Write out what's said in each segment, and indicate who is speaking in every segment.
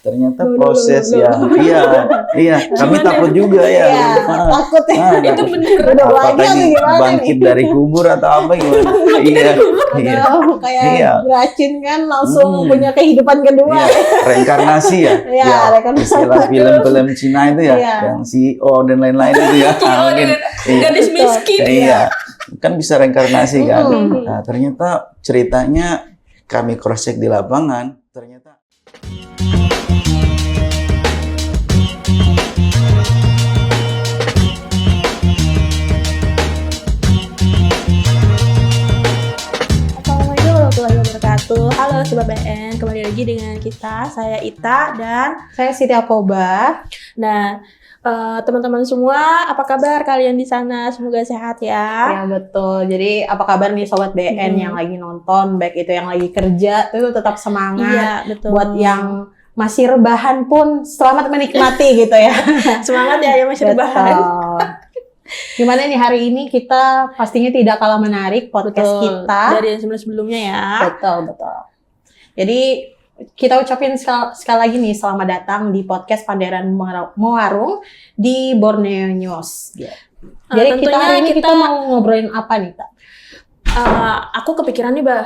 Speaker 1: ternyata proses yang kami takut juga ya.
Speaker 2: Takut ya.
Speaker 1: Itu
Speaker 3: bener.
Speaker 1: Apakah ini bangkit dari kubur atau apa gimana?
Speaker 2: Kayak beracun kan langsung punya kehidupan kedua.
Speaker 1: Reinkarnasi ya.
Speaker 2: Reinkarnasi.
Speaker 1: Istilah film-film Cina itu ya, yang CEO dan lain-lain itu ya.
Speaker 3: Gadis miskin.
Speaker 1: Iya. Kan bisa reinkarnasi kan. Nah, ternyata ceritanya kami cross check di lapangan, ternyata
Speaker 3: Assalamualaikum warahmatullahi wabarakatuh. Halo Sobat BN, kembali lagi dengan kita, saya Ita dan
Speaker 2: saya Siti Akoba.
Speaker 3: Nah, teman-teman semua, apa kabar kalian di sana? Semoga sehat ya.
Speaker 2: Ya betul. Jadi apa kabar nih Sobat BN yang lagi nonton, baik itu yang lagi kerja, itu tetap semangat.
Speaker 3: Iya, betul.
Speaker 2: Buat yang masih rebahan pun selamat menikmati gitu ya.
Speaker 3: Semangat ya yang masih rebahan.
Speaker 2: Gimana nih hari ini kita pastinya tidak kalah menarik podcast kita.
Speaker 3: Dari yang sebelum-sebelumnya ya.
Speaker 2: Betul. Jadi kita ucapin sekali lagi nih selamat datang di podcast Panderan Muarung di Borneo News. Jadi kita hari ini kita mau ngobrolin apa nih, Kak?
Speaker 3: Aku kepikiran nih, Bah.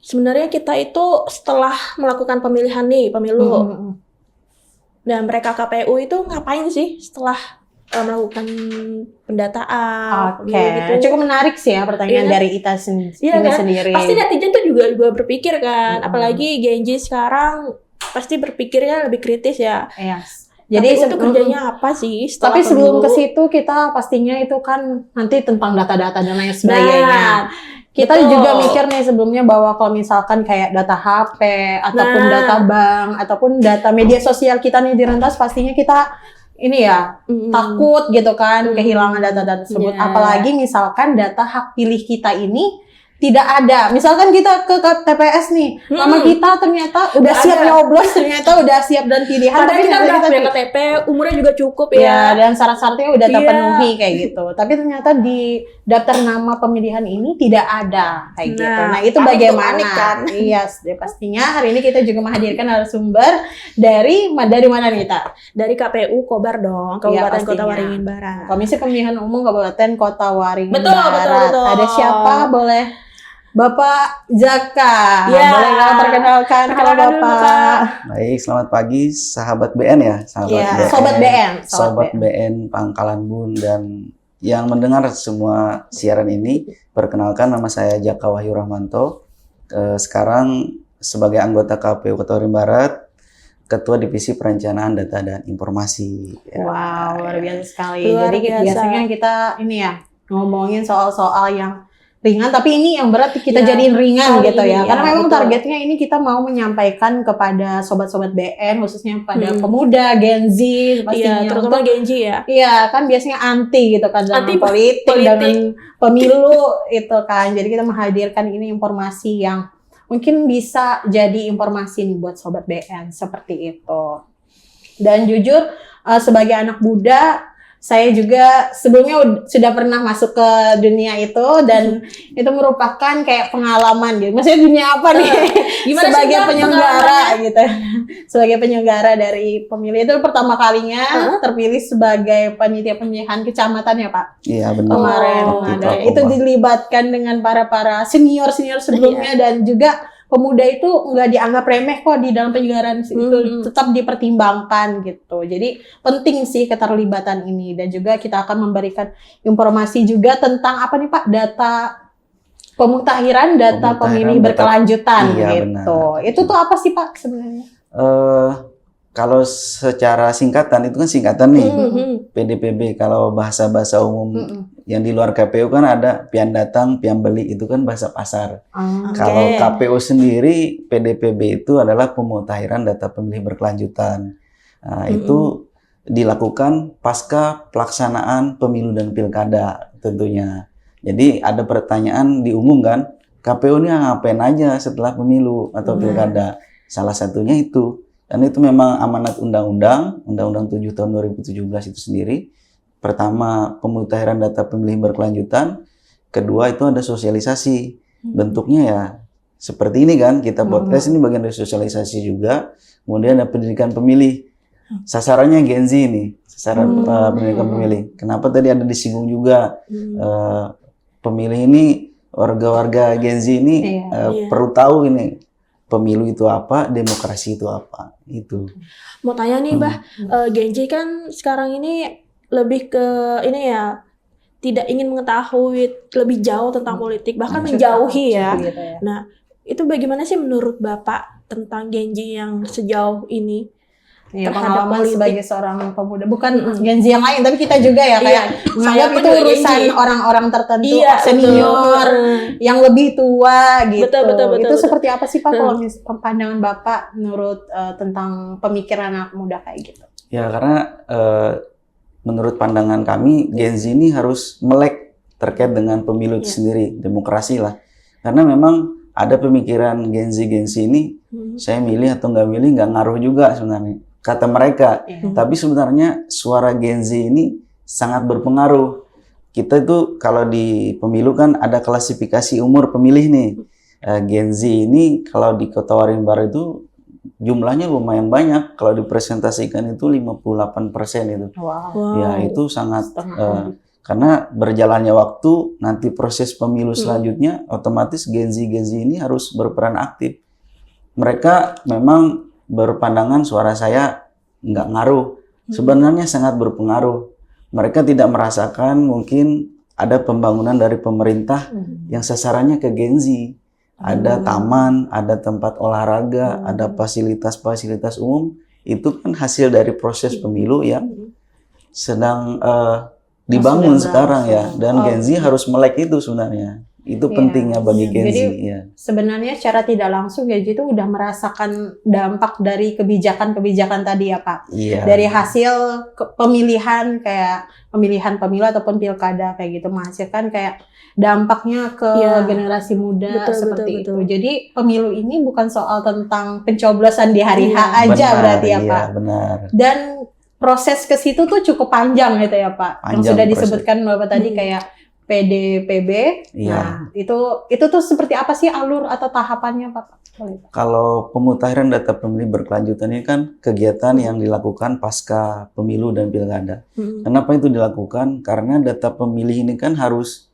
Speaker 3: Sebenarnya kita itu setelah melakukan pemilihan nih, pemilu. Dan mereka KPU itu ngapain sih setelah melakukan pendataan?
Speaker 2: Gitu. Cukup menarik sih ya pertanyaan dari Ita sendiri.
Speaker 3: Pasti netizen tuh juga berpikir kan, apalagi Gen Z sekarang pasti berpikirnya lebih kritis ya. Jadi itu kerjanya apa sih?
Speaker 2: Tapi sebelum ke situ kita pastinya itu kan nanti tentang data-data dan lain sebagainya. Kita juga mikir nih sebelumnya bahwa kalau misalkan kayak data HP ataupun data bank ataupun data media sosial kita nih direntas, pastinya kita ini ya takut gitu kan kehilangan data-data tersebut. Apalagi misalkan data hak pilih kita ini tidak ada. Misalkan kita ke TPS nih, nama kita ternyata udah siap nyoblos, ternyata udah siap dan pilihan.
Speaker 3: Padahal kita udah punya KTP, umurnya juga cukup ya.
Speaker 2: Dan syarat-syaratnya udah terpenuhi kayak gitu. Tapi ternyata di daftar nama pemilihan ini tidak ada kayak gitu. Nah itu bagaimana?
Speaker 3: Kan?
Speaker 2: Iya, pastinya hari ini kita juga menghadirkan narasumber dari mana nih, Ta?
Speaker 3: Dari KPU Kobar dong, Kabupaten Kota Waringin Barat.
Speaker 2: Komisi Pemilihan Umum Kabupaten Kota Waringin
Speaker 3: Betul.
Speaker 2: Ada siapa? Boleh Bapak Jaka, boleh nggak perkenalkan kalau Bapak?
Speaker 1: Baik, selamat pagi sahabat BN ya, Sobat BN Pangkalan Bun dan yang mendengar semua siaran ini. Perkenalkan, nama saya Jaka Wahyu Rahmanto. Sekarang sebagai anggota KPU Kota Waringin Barat, Ketua Divisi Perencanaan Data dan Informasi.
Speaker 2: Wow, luar biasa sekali. Jadi biasanya kita ini ya ngomongin soal-soal yang ringan, tapi ini yang berat kita jadiin ringan gitu ya. Karena memang targetnya ini kita mau menyampaikan kepada sobat-sobat BN, khususnya pada pemuda, Gen Z, pastinya.
Speaker 3: Terutama Gen Z ya.
Speaker 2: Iya, kan biasanya anti gitu kan dengan politik dan pemilu itu kan. Jadi kita menghadirkan ini informasi yang mungkin bisa jadi informasi nih buat sobat BN seperti itu. Dan jujur sebagai anak muda, saya juga sebelumnya sudah pernah masuk ke dunia itu dan itu merupakan kayak pengalaman gitu. Maksudnya dunia apa nih?
Speaker 3: Gimana
Speaker 2: sebagai penyelenggara gitu. Sebagai penyelenggara dari pemilu itu pertama kalinya terpilih sebagai panitia pemilihan kecamatan ya, Pak?
Speaker 1: Iya, benar.
Speaker 2: Kemarin itu dilibatkan dengan para senior sebelumnya dan juga pemuda itu nggak dianggap remeh kok di dalam penyelenggaraan itu, tetap dipertimbangkan gitu. Jadi penting sih keterlibatan ini dan juga kita akan memberikan informasi juga tentang apa nih Pak, data pemutahiran data pemilih berkelanjutan gitu. Benar. Itu tuh apa sih Pak sebenarnya?
Speaker 1: Kalau secara singkatan itu kan singkatan nih, PDPB. Kalau bahasa umum yang di luar KPU kan ada pian datang, pian beli, itu kan bahasa pasar. Kalau KPU sendiri, PDPB itu adalah pemutahiran data pemilih berkelanjutan. Itu dilakukan pasca pelaksanaan pemilu dan pilkada tentunya. Jadi ada pertanyaan di umum kan, KPU ini ngapain aja setelah pemilu atau pilkada? Salah satunya itu. Dan itu memang amanat Undang-Undang 7 tahun 2017 itu sendiri. Pertama, pemutahiran data pemilih berkelanjutan. Kedua, itu ada sosialisasi. Bentuknya ya seperti ini kan, kita podcast ini bagian dari sosialisasi juga. Kemudian ada pendidikan pemilih. Sasarannya Gen Z ini, sasaran pendidikan pemilih. Kenapa tadi ada disinggung juga pemilih ini, warga-warga Gen Z ini perlu tahu ini pemilu itu apa, demokrasi itu apa. Itu.
Speaker 3: Mau tanya nih, Bah, Gen Z kan sekarang ini lebih ke ini ya, tidak ingin mengetahui lebih jauh tentang politik, bahkan menjauhi ya.
Speaker 2: Gitu ya.
Speaker 3: Nah, itu bagaimana sih menurut Bapak tentang Gen Z yang sejauh ini?
Speaker 2: Ya,
Speaker 3: terhadap
Speaker 2: pengalaman
Speaker 3: politik.
Speaker 2: sebagai seorang pemuda, bukan Gen Z yang lain, tapi kita juga ya kayak menganggap itu
Speaker 3: pun
Speaker 2: urusan
Speaker 3: Gen Z.
Speaker 2: orang-orang tertentu,
Speaker 3: Iya,
Speaker 2: senior, yang lebih tua gitu.
Speaker 3: Betul,
Speaker 2: Itu
Speaker 3: betul.
Speaker 2: seperti apa sih Pak kalau pandangan Bapak menurut tentang pemikiran anak muda kayak gitu?
Speaker 1: Ya karena menurut pandangan kami Gen Z ini harus melek terkait dengan pemilu itu sendiri, demokrasi lah. Karena memang ada pemikiran Gen Z ini, saya milih atau nggak milih nggak ngaruh juga sebenarnya. Kata mereka, tapi sebenarnya suara Gen Z ini sangat berpengaruh. Kita itu kalau di pemilu kan ada klasifikasi umur pemilih nih. Gen Z ini kalau di Kota Waringin Barat itu jumlahnya lumayan banyak. Kalau dipresentasikan itu 58% itu.
Speaker 2: Wow.
Speaker 1: Ya itu sangat karena berjalannya waktu nanti proses pemilu selanjutnya otomatis Gen Z ini harus berperan aktif. Mereka memang berpandangan suara saya nggak ngaruh. Sebenarnya sangat berpengaruh. Mereka tidak merasakan mungkin ada pembangunan dari pemerintah yang sasarannya ke Gen Z. Ada taman, ada tempat olahraga, ada fasilitas-fasilitas umum. Itu kan hasil dari proses pemilu yang sedang dibangun sekarang ya. Dan Gen Z harus melek itu sebenarnya. Itu pentingnya bagi Gen Z.
Speaker 2: Jadi sebenarnya secara tidak langsung Gen Z itu udah merasakan dampak dari kebijakan-kebijakan tadi ya Pak.
Speaker 1: Iya.
Speaker 2: Dari hasil pemilihan kayak pemilihan pemilu ataupun pilkada kayak gitu menghasilkan kayak dampaknya ke generasi muda seperti itu. Jadi pemilu ini bukan soal tentang pencoblosan di hari H aja berarti ya Pak.
Speaker 1: Benar.
Speaker 2: Dan proses ke situ tuh cukup panjang gitu ya Pak. Yang sudah disebutkan Bapak tadi kayak PDPB. Nah, itu tuh seperti apa sih alur atau tahapannya Pak?
Speaker 1: Kalau pemutahiran data pemilih berkelanjutan ini kan kegiatan yang dilakukan pasca pemilu dan pilkada. Kenapa itu dilakukan? Karena data pemilih ini kan harus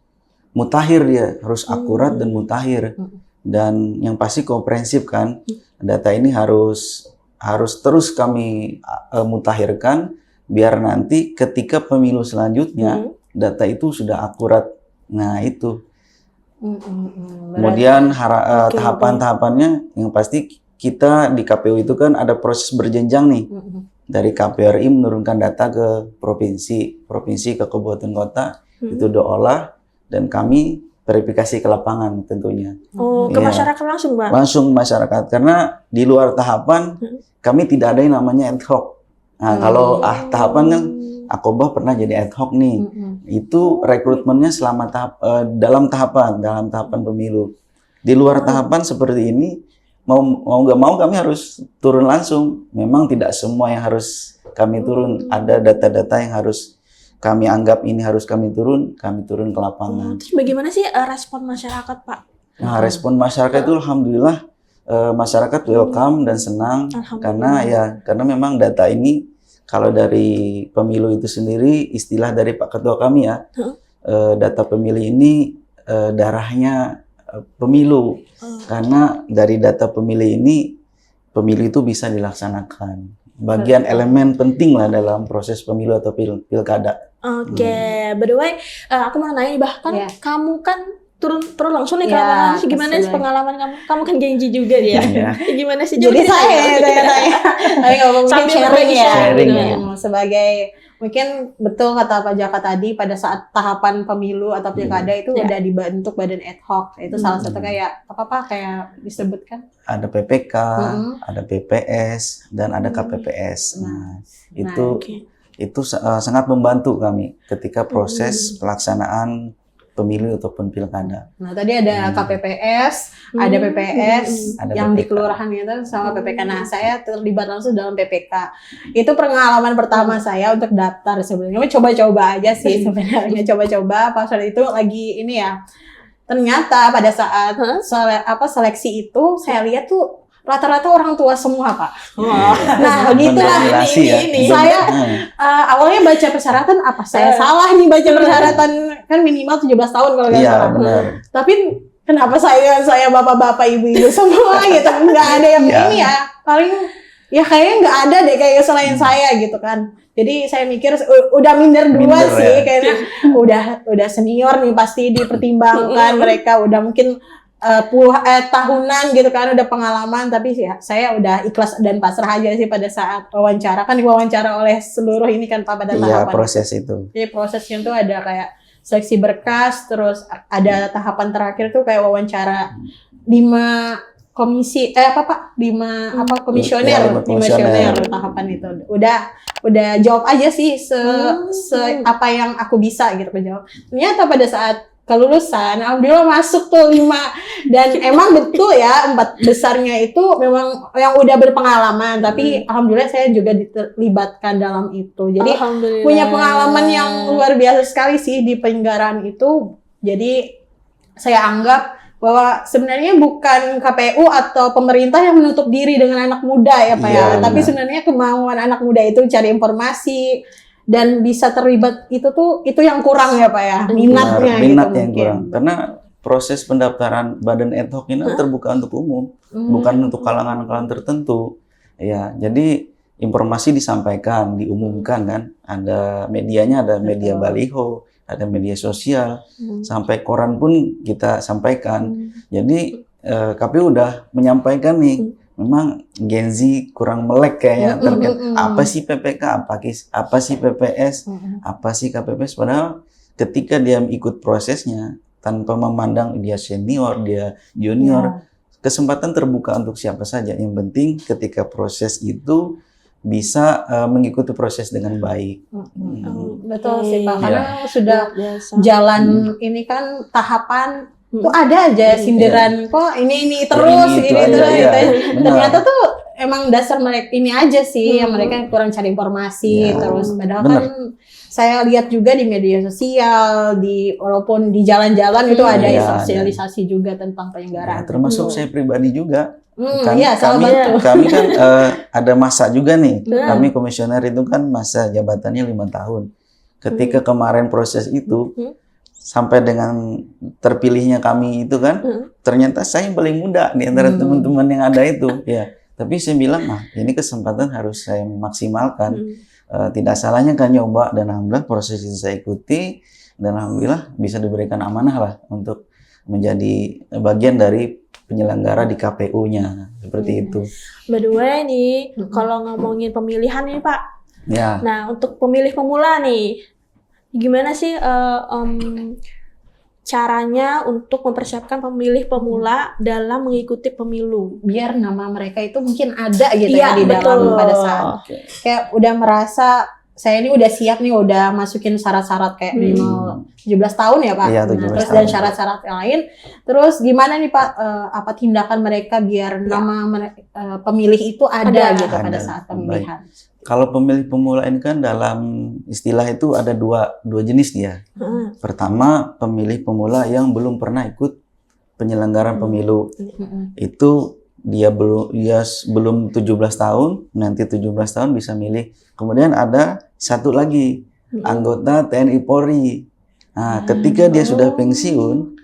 Speaker 1: mutakhir dia, harus akurat dan mutakhir. Dan yang pasti komprehensif kan. Data ini harus terus kami mutakhirkan biar nanti ketika pemilu selanjutnya data itu sudah akurat. Nah, itu. Kemudian tahapan-tahapannya yang pasti kita di KPU itu kan ada proses berjenjang nih. Dari KPRI menurunkan data ke provinsi ke kabupaten kota, itu diolah dan kami verifikasi ke lapangan tentunya.
Speaker 3: Oh, ke masyarakat langsung, Pak?
Speaker 1: Langsung masyarakat, karena di luar tahapan kami tidak ada yang namanya ad hoc. Nah, kalau tahapan kan Akobah pernah jadi ad hoc nih. Itu rekrutmennya selama dalam tahapan pemilu. Di luar tahapan seperti ini mau nggak mau kami harus turun langsung. Memang tidak semua yang harus kami turun. Ada data-data yang harus kami anggap ini harus kami turun ke lapangan.
Speaker 3: Terus bagaimana sih respon masyarakat, Pak?
Speaker 1: Nah, respon masyarakat itu alhamdulillah masyarakat welcome dan senang karena memang data ini kalau dari pemilu itu sendiri, istilah dari Pak Ketua kami ya, data pemilih ini darahnya pemilu. Karena dari data pemilih ini, pemilu itu bisa dilaksanakan. Bagian elemen penting lah dalam proses pemilu atau pilkada.
Speaker 3: Oke, by the way, aku mau nanya bahkan kamu kan turun langsung nih ke lapangan. Gimana sih pengalaman kamu? Kamu kan Gen Z juga ya. Gimana sih?
Speaker 2: Jadi saya tanya-tanya. Tapi mungkin sharing ya. Sebagai mungkin betul kata Pak Jaka tadi pada saat tahapan pemilu atau pilkada itu udah dibentuk badan ad hoc. Itu salah satu kayak kayak disebutkan?
Speaker 1: Ada PPK, ada PPS, dan ada KPPS. Nah, itu sangat membantu kami ketika proses pelaksanaan pemilu ataupun pilkada.
Speaker 2: Nah, tadi ada KPPS, ada PPS, yang PPK. Di kelurahan itu sama PPK. Nah, saya terlibat langsung dalam PPK. Itu pengalaman pertama saya untuk daftar sebenarnya. Coba-coba aja sih sebenarnya, coba-coba pas itu lagi ini ya. ternyata pada saat seleksi itu saya lihat tuh rata-rata orang tua semua, Pak. Nah, begitulah
Speaker 1: Mendominasi ya.
Speaker 2: ini. Saya awalnya baca persyaratan, apa saya salah nih baca persyaratan, kan minimal 17 tahun kalau nggak
Speaker 1: Iya,
Speaker 2: salah.
Speaker 1: benar.
Speaker 2: Tapi kenapa saya bapak-bapak, ibu-ibu semua gitu, nggak ada yang
Speaker 1: Iya.
Speaker 2: ini ya, paling ya kayaknya nggak ada deh kayak selain saya gitu kan. Jadi saya mikir udah minder dua
Speaker 1: Minder,
Speaker 2: sih,
Speaker 1: ya.
Speaker 2: kayaknya udah senior nih pasti dipertimbangkan, mereka udah mungkin tahunan gitu kan, udah pengalaman, tapi ya saya udah ikhlas dan pasrah aja sih pada saat wawancara, kan diwawancara oleh seluruh ini kan Pak pada
Speaker 1: Iya,
Speaker 2: tahapan.
Speaker 1: proses itu.
Speaker 2: Jadi prosesnya tuh ada kayak seleksi berkas, terus ada tahapan terakhir tuh kayak wawancara 5 komisi komisioner,
Speaker 1: Ya, 5 komisioner.
Speaker 2: tahapan itu. Udah jawab aja sih apa yang aku bisa gitu jawab. Ternyata pada saat kelulusan, alhamdulillah masuk tuh 5, dan emang betul ya 4 besarnya itu memang yang udah berpengalaman, tapi alhamdulillah saya juga dilibatkan dalam itu. Jadi punya pengalaman yang luar biasa sekali sih di penyelenggaraan itu. Jadi saya anggap bahwa sebenarnya bukan KPU atau pemerintah yang menutup diri dengan anak muda ya Pak ya, tapi sebenarnya kemauan anak muda itu cari informasi dan bisa terlibat itu yang kurang ya Pak ya, minatnya
Speaker 1: Benar,
Speaker 2: gitu
Speaker 1: minat yang
Speaker 2: mungkin.
Speaker 1: kurang. Karena proses pendaftaran badan ad hoc ini terbuka untuk umum, bukan untuk kalangan-kalangan tertentu. Ya, jadi informasi disampaikan, diumumkan kan, ada medianya, ada media baliho, ada media sosial, sampai koran pun kita sampaikan. Jadi KPU udah menyampaikan nih, memang Gen Z kurang melek kayaknya terkait apa sih PPK, apa sih PPS, apa sih KPPS. Padahal ketika dia ikut prosesnya tanpa memandang dia senior, dia junior, kesempatan terbuka untuk siapa saja. Yang penting ketika proses itu bisa mengikuti proses dengan baik.
Speaker 2: Betul sih Pak,
Speaker 3: Iya.
Speaker 2: karena sudah jalan ini kan tahapan tuh ada aja sindiran kok ini terus
Speaker 1: ini,
Speaker 2: ini
Speaker 1: itu
Speaker 2: terus
Speaker 1: aja,
Speaker 2: gitu.
Speaker 1: iya. Benar.
Speaker 2: Ternyata tuh emang dasar mereka ini aja sih yang mereka yang kurang cari informasi
Speaker 1: Ya,
Speaker 2: terus padahal
Speaker 1: benar.
Speaker 2: kan saya lihat juga di media sosial walaupun di jalan-jalan itu ada
Speaker 1: Iya,
Speaker 2: sosialisasi juga tentang
Speaker 1: Ya,
Speaker 2: penyelenggaraan.
Speaker 1: termasuk saya pribadi juga.
Speaker 2: Iya, salah bantu.
Speaker 1: Kami kan ada masa juga nih. Kami komisioner itu kan masa jabatannya 5 tahun. Ketika kemarin proses itu sampai dengan terpilihnya kami itu kan, ternyata saya yang paling muda di antara teman-teman yang ada itu. Ya, tapi saya bilang, ini kesempatan harus saya maksimalkan. Tidak salahnya kan nyoba, dan alhamdulillah proses itu saya ikuti, dan alhamdulillah bisa diberikan amanah lah untuk menjadi bagian dari penyelenggara di KPU-nya, seperti itu.
Speaker 3: By the way nih, kalau ngomongin pemilihan nih Pak,
Speaker 1: Ya.
Speaker 3: nah untuk pemilih pemula nih, gimana sih caranya untuk mempersiapkan pemilih pemula dalam mengikuti pemilu?
Speaker 2: Biar nama mereka itu mungkin ada gitu
Speaker 3: Iya,
Speaker 2: ya di dalam
Speaker 3: betul.
Speaker 2: pada saat kayak udah merasa saya ini udah siap nih, udah masukin syarat-syarat kayak minimal 17 tahun ya Pak.
Speaker 1: Iya,
Speaker 2: Nah,
Speaker 1: 17
Speaker 2: terus
Speaker 1: tahun.
Speaker 2: dan syarat-syarat yang lain. Terus gimana nih Pak, apa tindakan mereka biar nama pemilih itu ada gitu pada
Speaker 1: Ada.
Speaker 2: saat pemilihan?
Speaker 1: Kalau pemilih pemula ini kan dalam istilah itu ada dua jenis dia. Pertama, pemilih pemula yang belum pernah ikut penyelenggaraan pemilu. Itu dia belum 17 tahun, nanti 17 tahun bisa milih. Kemudian ada satu lagi, anggota TNI Polri. Nah, ketika dia sudah pensiun,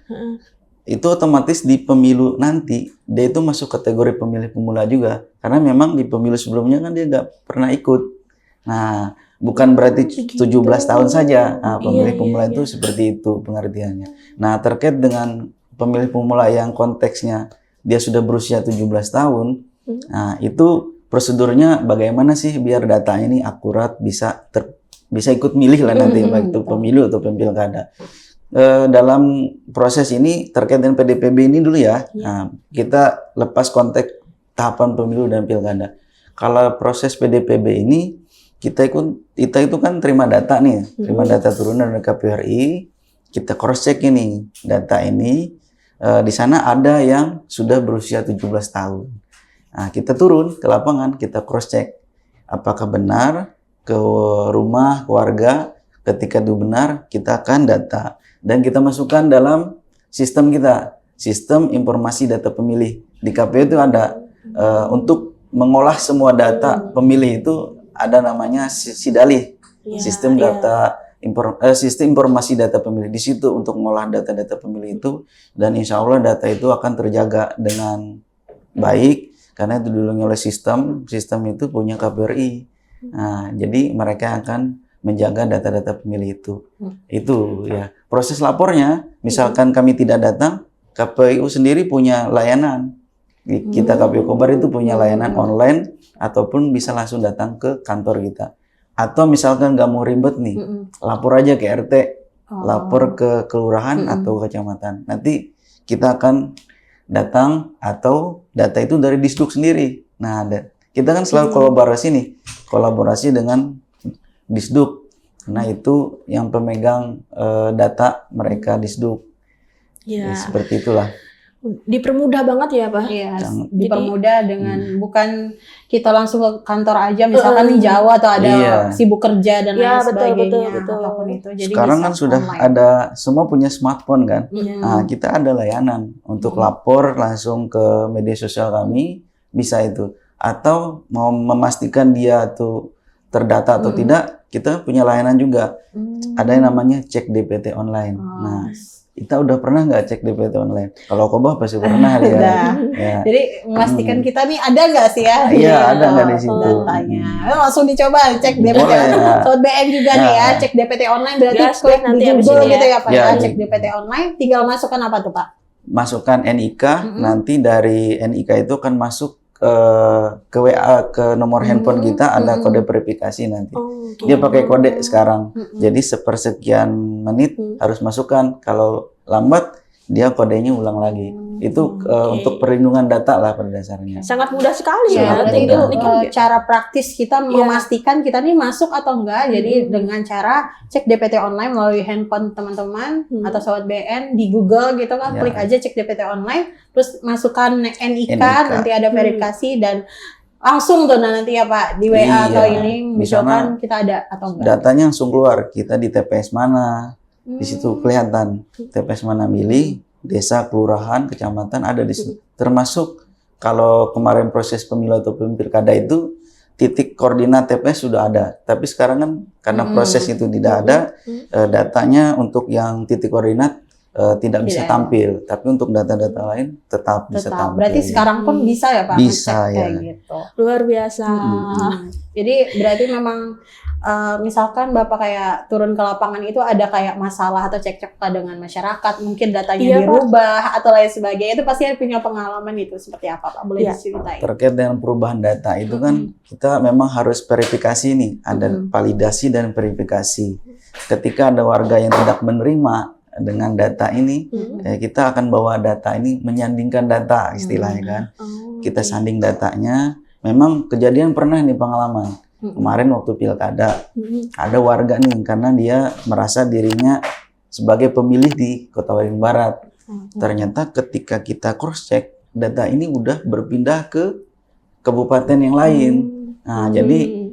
Speaker 1: itu otomatis di pemilu nanti dia itu masuk kategori pemilih pemula juga, karena memang di pemilu sebelumnya kan dia nggak pernah ikut. Nah, bukan berarti 17 tahun saja. Nah, pemilih pemula itu seperti itu pengertiannya. Nah, terkait dengan pemilih pemula yang konteksnya dia sudah berusia 17 tahun, nah itu prosedurnya bagaimana sih biar datanya ini akurat, bisa ikut milih lah nanti baik itu pemilu atau pilkada. Dalam proses ini terkait dengan PDPB ini dulu ya. Nah, kita lepas konteks tahapan pemilu dan pilkada. Kalau proses PDPB ini kita itu kan terima data nih, terima data turunan dari KPU RI, kita cross check ini data ini. Di sana ada yang sudah berusia 17 tahun. Nah, kita turun ke lapangan, kita cross check apakah benar ke rumah, ke warga. Ketika itu benar, kita akan data dan kita masukkan dalam sistem kita, sistem informasi data pemilih. Di KPU itu ada untuk mengolah semua data pemilih itu ada namanya SIDALIH, sistem data sistem informasi data pemilih. Di situ untuk mengolah data-data pemilih itu, dan insya Allah data itu akan terjaga dengan baik karena itu dilindungi oleh sistem itu punya KPRI. Nah, jadi mereka akan menjaga data-data pemilih itu. Itu ya. Proses lapornya, misalkan kami tidak datang, KPU sendiri punya layanan. Kita KPU Kobar itu punya layanan online ataupun bisa langsung datang ke kantor kita. Atau misalkan nggak mau ribet nih, lapor aja ke RT, lapor ke kelurahan atau kecamatan. Nanti kita akan datang atau data itu dari Disduk sendiri. Nah, kita kan selalu kolaborasi dengan Disduk. Nah, itu yang pemegang data mereka Disduk. Ya, seperti itulah.
Speaker 3: Dipermudah banget ya, Pak?
Speaker 2: Iya, dipermudah dengan bukan kita langsung ke kantor aja, misalkan di Jawa atau ada sibuk kerja dan lain sebagainya. Apapun itu. Jadi
Speaker 1: sekarang kan sudah online. Ada, semua punya smartphone kan. Nah, kita ada layanan untuk lapor langsung ke media sosial kami, bisa itu. Atau mau memastikan dia tuh terdata atau tidak, kita punya layanan juga. Ada yang namanya cek DPT online. Nah, kita udah pernah nggak cek DPT online? Kalau Kobar pasti pernah ya.
Speaker 2: Jadi memastikan kita nih ada nggak sih ya?
Speaker 1: Iya, ada nggak di situ
Speaker 2: datanya. Langsung dicoba cek DPT online. Sobat BM juga nih ya, cek DPT online berarti klik nanti di Google gitu ya Pak ya. Cek DPT online, tinggal masukkan apa tuh Pak?
Speaker 1: Masukkan NIK, nanti dari NIK itu akan masuk ke WA, ke nomor handphone kita ada kode verifikasi nanti. Dia pakai kode sekarang. Jadi sepersekian menit harus masukkan. Kalau lambat dia kodenya ulang lagi. Itu untuk perlindungan data lah pada dasarnya.
Speaker 3: Sangat mudah sekali ya.
Speaker 2: Berarti itu cara praktis kita memastikan kita nih masuk atau enggak. Jadi dengan cara cek DPT online melalui handphone teman-teman atau sobat BN di Google gitu kan, klik aja cek DPT online, terus masukkan NIK. Nanti ada verifikasi dan langsung tuh nanti ya Pak di WA atau ini misalkan kita ada atau enggak.
Speaker 1: Datanya langsung keluar. Kita di TPS mana, di situ kelihatan TPS mana milih. Desa, kelurahan, kecamatan ada di situ. Termasuk kalau kemarin proses pemilu atau pilkada itu titik koordinat TPS sudah ada. Tapi sekarang kan karena proses itu tidak ada, datanya untuk yang titik koordinat tidak bisa tampil. Tapi untuk data-data lain tetap bisa tampil.
Speaker 2: Berarti sekarang pun bisa ya Pak?
Speaker 1: Bisa ya.
Speaker 2: Gitu.
Speaker 3: Luar biasa.
Speaker 2: Jadi berarti memang misalkan Bapak kayak turun ke lapangan itu ada kayak masalah atau cekcok dengan masyarakat, mungkin datanya dirubah atau lain sebagainya, itu pasti punya pengalaman itu seperti apa Pak? Boleh diceritain?
Speaker 1: Terkait dengan perubahan data itu kan kita memang harus verifikasi nih, ada validasi dan verifikasi. Ketika ada warga yang tidak menerima dengan data ini, kita akan bawa data ini menyandingkan data istilahnya kan. Kita sanding datanya. Memang kejadian pernah nih pengalaman. Kemarin waktu pilkada, ada warga nih karena dia merasa dirinya sebagai pemilih di Kota Waringin Barat. Ternyata ketika kita cross check, data ini udah berpindah ke kabupaten yang lain. Nah, jadi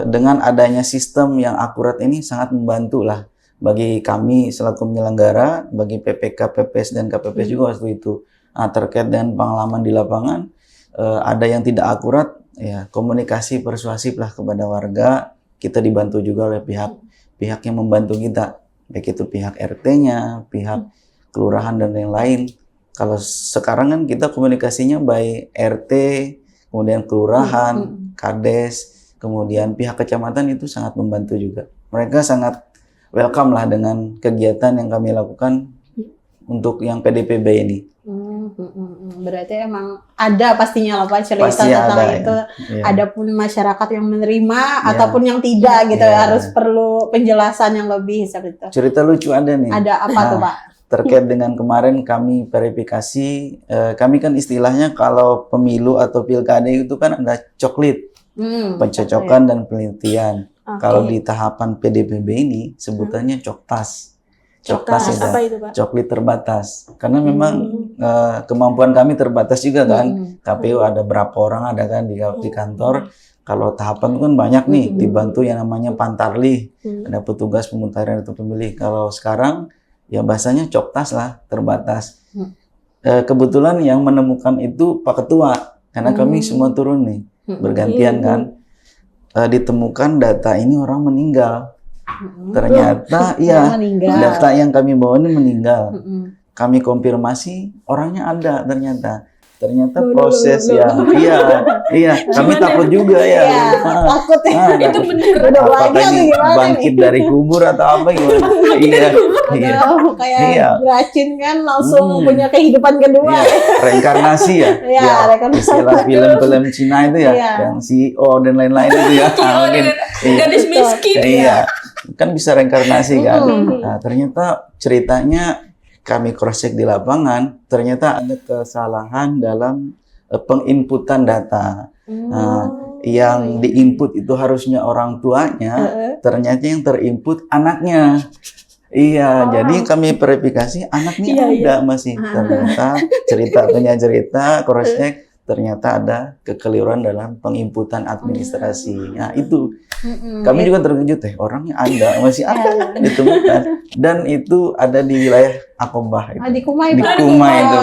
Speaker 1: dengan adanya sistem yang akurat ini sangat membantu lah bagi kami selaku penyelenggara, bagi PPK, PPS dan KPPS juga waktu itu. Nah, terkait dengan pengalaman di lapangan, ada yang tidak akurat. Ya, komunikasi persuasif lah kepada warga. Kita dibantu juga oleh pihak yang membantu kita, baik itu pihak RT-nya, pihak kelurahan dan lain-lain. Kalau sekarang kan kita komunikasinya by RT, kemudian kelurahan, Kades, kemudian pihak kecamatan itu sangat membantu juga. Mereka sangat welcome lah dengan kegiatan yang kami lakukan untuk yang PDPB ini.
Speaker 2: Berarti emang ada pastinya lah Pak cerita tentang itu. Ada pun masyarakat yang menerima ataupun yang tidak gitu harus perlu penjelasan yang lebih seperti itu.
Speaker 1: Cerita lucu ada nih.
Speaker 2: Ada apa tuh Pak?
Speaker 1: Terkait dengan kemarin kami verifikasi, kami kan istilahnya kalau pemilu atau pilkada itu kan ada coklit, pencocokan dan penelitian. Kalau di tahapan PDPB ini sebutannya coktas. Coktas
Speaker 3: apa itu Pak?
Speaker 1: Coklit terbatas. Karena memang kemampuan kami terbatas juga kan. KPU ada berapa orang ada kan di kantor. Kalau tahapan itu kan banyak nih, dibantu yang namanya pantarlih. Ada petugas pemutahiran atau pemilih. Kalau sekarang ya bahasanya coptas lah, terbatas. Kebetulan yang menemukan itu Pak Ketua, karena kami semua turun nih, bergantian kan. Ditemukan data ini orang meninggal. Ternyata iya, data yang kami bawa ini meninggal. Kami konfirmasi orangnya ada ternyata. Ternyata proses ya, iya, kami takut juga ya.
Speaker 2: Takut ya.
Speaker 3: Itu bener.
Speaker 1: Apakah ini bangkit dari kubur atau apa gimana? Iya.
Speaker 2: Kayak racun kan langsung punya kehidupan kedua.
Speaker 1: Iya, reinkarnasi ya.
Speaker 2: Iya, reinkarnasi.
Speaker 1: Istilah film-film Cina itu ya, yang CEO dan lain-lain itu ya. Mungkin
Speaker 3: gadis miskin.
Speaker 1: Iya, kan bisa reinkarnasi kan. Nah, ternyata ceritanya kami cross-check di lapangan, ternyata ada kesalahan dalam penginputan data. Yang diinput itu harusnya orang tuanya, ternyata yang terinput anaknya. Iya, jadi kami verifikasi anaknya ada masih. Ternyata cerita cross-check, ternyata ada kekeliruan dalam penginputan administrasi. Nah, itu kami juga terkejut orangnya ada, masih ada ditemukan, dan itu ada di wilayah Akombah itu.
Speaker 2: Di Kumai,
Speaker 1: di Kumai itu.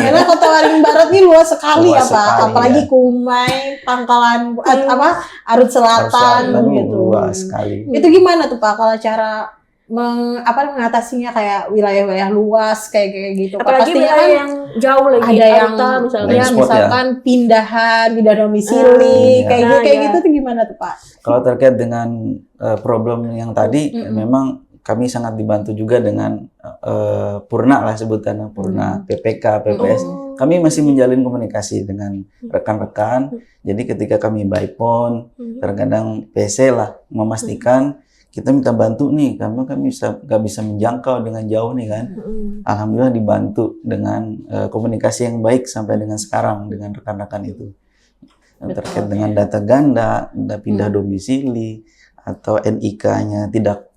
Speaker 2: Karena Kota Waringin Barat ini luas sekali
Speaker 1: luas
Speaker 2: ya Pak,
Speaker 1: sekali,
Speaker 2: apalagi Kumai, Pangkalan Arut Selatan gitu.
Speaker 1: Luas sekali.
Speaker 2: Itu gimana tuh Pak kalau cara mengatasinya, kayak wilayah-wilayah luas kayak gitu?
Speaker 3: Apalagi
Speaker 2: pastinya
Speaker 3: wilayah yang jauh lagi,
Speaker 2: ada yang
Speaker 3: misalnya.
Speaker 2: misalkan pindah domisili kayak gitu tuh gimana tuh Pak?
Speaker 1: Kalau terkait dengan problem yang tadi, memang kami sangat dibantu juga dengan Purna lah sebutannya, Purna, PPK, PPS. Kami masih menjalin komunikasi dengan rekan-rekan. Jadi ketika kami by phone, terkadang PC lah, memastikan kita minta bantu nih, karena kami nggak bisa menjangkau dengan jauh nih kan. Alhamdulillah dibantu dengan komunikasi yang baik sampai dengan sekarang dengan rekan-rekan itu. Terkait dengan data ganda, pindah domisili, atau NIK-nya tidak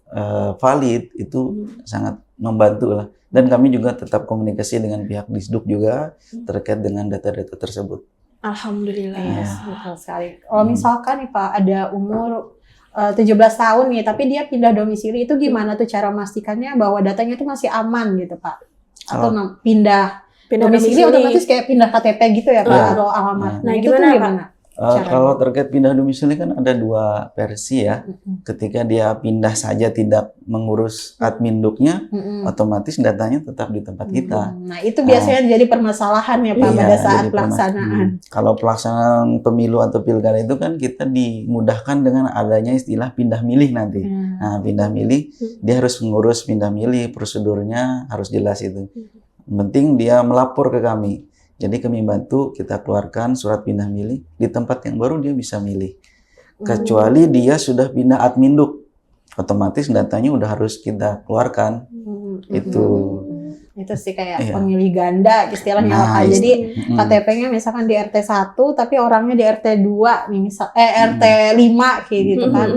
Speaker 1: valid, itu sangat membantu lah. Dan kami juga tetap komunikasi dengan pihak Disduk juga terkait dengan data-data tersebut.
Speaker 3: Alhamdulillah.
Speaker 2: Betul sekali. Kalau misalkan nih Pak ada umur 17 tahun nih, tapi dia pindah domisili, itu gimana tuh cara memastikannya bahwa datanya itu masih aman gitu Pak? Atau pindah domisili otomatis kayak pindah KTP gitu ya Pak, atau alamat. Nah, itu gimana?
Speaker 1: Kalau terkait pindah domisili kan ada dua versi ya. Ketika dia pindah saja tidak mengurus adminduknya, otomatis datanya tetap di tempat kita.
Speaker 2: Nah, itu biasanya jadi permasalahan ya Pak pada saat pelaksanaan.
Speaker 1: Kalau pelaksanaan pemilu atau pilkada itu kan kita dimudahkan dengan adanya istilah pindah milih nanti. Nah, pindah milih, dia harus mengurus pindah milih, prosedurnya harus jelas itu. Penting dia melapor ke kami. Jadi kami bantu, kita keluarkan surat pindah milih, di tempat yang baru dia bisa milih. Kecuali dia sudah pindah adminduk, otomatis datanya udah harus kita keluarkan.
Speaker 2: Itu sih kayak pemilih ganda istilahnya Pak. Jadi KTP-nya misalkan di RT 1 tapi orangnya di RT 2 nih, RT 5 kayak gitu kan.